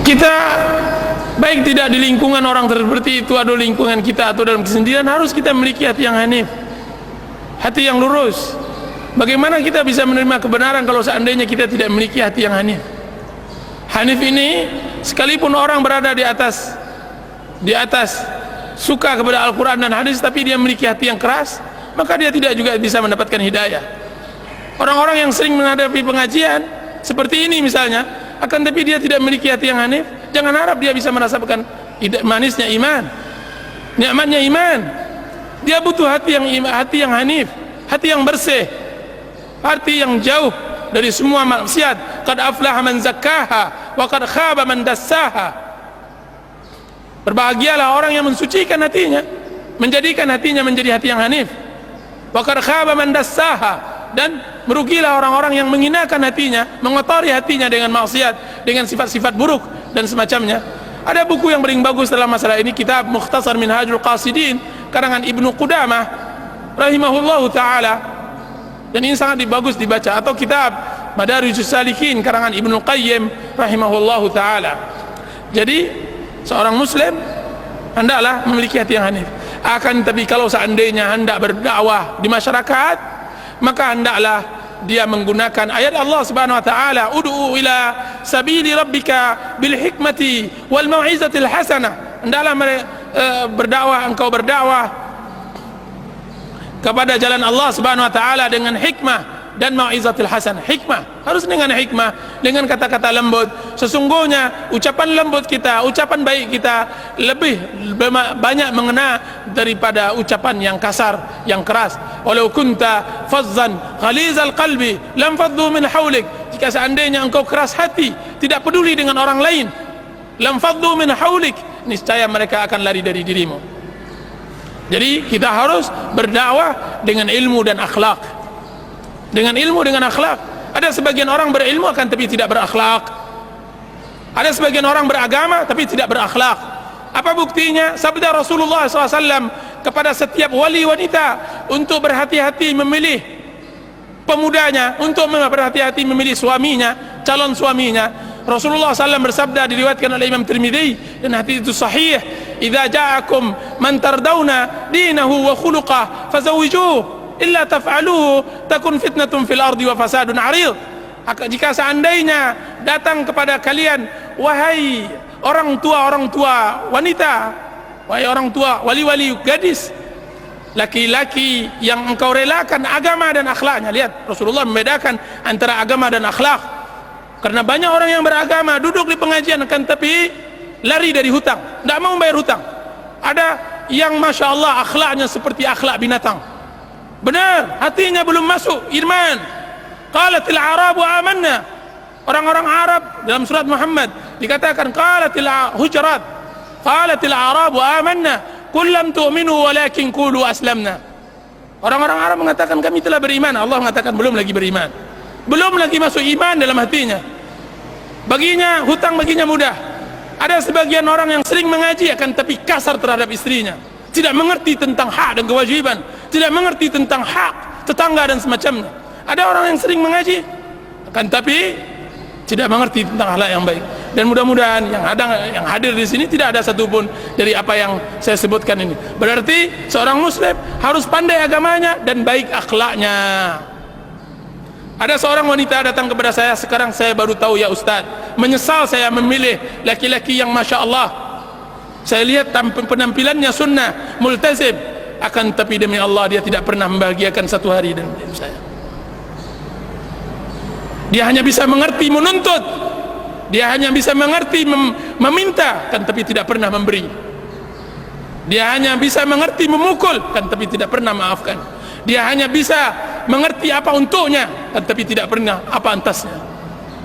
Kita baik tidak di lingkungan orang seperti itu atau lingkungan kita atau dalam kesendirian, harus kita memiliki hati yang hanif, hati yang lurus. Bagaimana kita bisa menerima kebenaran kalau seandainya kita tidak memiliki hati yang hanif? Hanif ini, sekalipun orang berada di atas suka kepada Al-Quran dan hadis, tapi dia memiliki hati yang keras, maka dia tidak juga bisa mendapatkan hidayah. Orang-orang yang sering menghadapi pengajian seperti ini misalnya, akan tapi dia tidak memiliki hati yang hanif, jangan harap dia bisa merasakan manisnya iman, nikmatnya iman. Dia butuh hati yang hanif, hati yang bersih, hati yang jauh dari semua maksiat. Qad aflaha man zakkaha wa qad khaba man dassaha. Berbahagialah orang yang mensucikan hatinya, menjadikan hatinya menjadi hati yang hanif. Wa qad khaba man dassaha, dan merugilah orang-orang yang menghinakan hatinya, mengotori hatinya dengan maksiat, dengan sifat-sifat buruk dan semacamnya. Ada buku yang paling bagus dalam masalah ini, kitab Mukhtasar Minhajul Qasidin karangan Ibnu Qudamah rahimahullahu taala, dan ini sangat bagus dibaca, atau kitab Madarijus Salikin karangan Ibnu Qayyim rahimahullahu taala. Jadi seorang muslim hendaklah memiliki hati yang hanif. Akan tapi kalau seandainya hendak berdakwah di masyarakat, maka hendaklah dia menggunakan ayat Allah Subhanahu wa taala, ud'u ila sabili rabbika bil hikmati wal mau'izatil hasanah. Hendaklah engkau berdakwah kepada jalan Allah Subhanahu wa taala dengan hikmah dan mau'izatil hasanah. Hikmah harus dengan hikmah, dengan kata-kata lembut. Sesungguhnya ucapan lembut kita, ucapan baik kita lebih banyak mengena daripada ucapan yang kasar, yang keras. Walau kunta fazzan ghalizal qalbi lam faddu min hawlik. Jika seandainya engkau keras hati, tidak peduli dengan orang lain, lam faddu min hawlik, niscaya mereka akan lari dari dirimu. Jadi kita harus berdakwah dengan ilmu dan akhlak. Dengan ilmu, dengan akhlak. Ada sebagian orang berilmu akan tapi tidak berakhlak. Ada sebagian orang beragama tapi tidak berakhlak. Apa buktinya? Sabda Rasulullah SAW kepada setiap wali wanita untuk berhati-hati memilih pemudanya, untuk berhati-hati memilih suaminya, calon suaminya. Rasulullah SAW bersabda, diriwayatkan oleh Imam Tirmidzi, dan hadis itu sahih, "Idza ja'akum man tardawna dinahu wa khuluqah fazawwijuhu. Illa taf'aluhu takun fitnatun fil ardi wa fasadun 'arid." Jika seandainya datang kepada kalian, wahai orang tua wanita, wahai orang tua wali-wali gadis, laki-laki yang engkau relakan agama dan akhlaknya. Lihat, Rasulullah membedakan antara agama dan akhlak. Karena banyak orang yang beragama duduk di pengajian akan tapi lari dari hutang, tidak mau bayar hutang. Ada yang masya Allah akhlaknya seperti akhlak binatang. Benar, hatinya belum masuk iman. Qalatil Arabu amanna. Orang-orang Arab dalam surat Muhammad dikatakan qalatil Hujurat, qalatil Arabu amanna qul lam tu'minu walakin qulu aslamna. Orang-orang Arab mengatakan kami telah beriman. Allah mengatakan belum lagi beriman, belum lagi masuk iman dalam hatinya. Baginya hutang baginya mudah. Ada sebagian orang yang sering mengaji akan tapi kasar terhadap istrinya, tidak mengerti tentang hak dan kewajiban, tidak mengerti tentang hak tetangga dan semacamnya. Ada orang yang sering mengaji akan tapi tidak mengerti tentang akhlak yang baik. Dan mudah-mudahan yang hadir di sini tidak ada satupun dari apa yang saya sebutkan ini. Berarti seorang muslim harus pandai agamanya dan baik akhlaknya. Ada seorang wanita datang kepada saya, sekarang saya baru tahu, ya Ustaz, menyesal saya memilih laki-laki yang masya Allah. Saya lihat penampilannya sunnah, multazim, akan tapi demi Allah dia tidak pernah membahagiakan satu hari dan saya. Dia hanya bisa mengerti menuntut, dia hanya bisa mengerti meminta, kan tapi tidak pernah memberi. Dia hanya bisa mengerti memukul, kan tapi tidak pernah maafkan. Dia hanya bisa mengerti apa untuknya, kan tapi tidak pernah apa antasnya.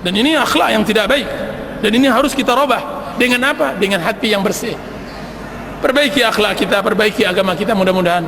Dan ini akhlak yang tidak baik, dan ini harus kita robah. Dengan apa? Dengan hati yang bersih. Perbaiki akhlak kita, perbaiki agama kita, mudah-mudahan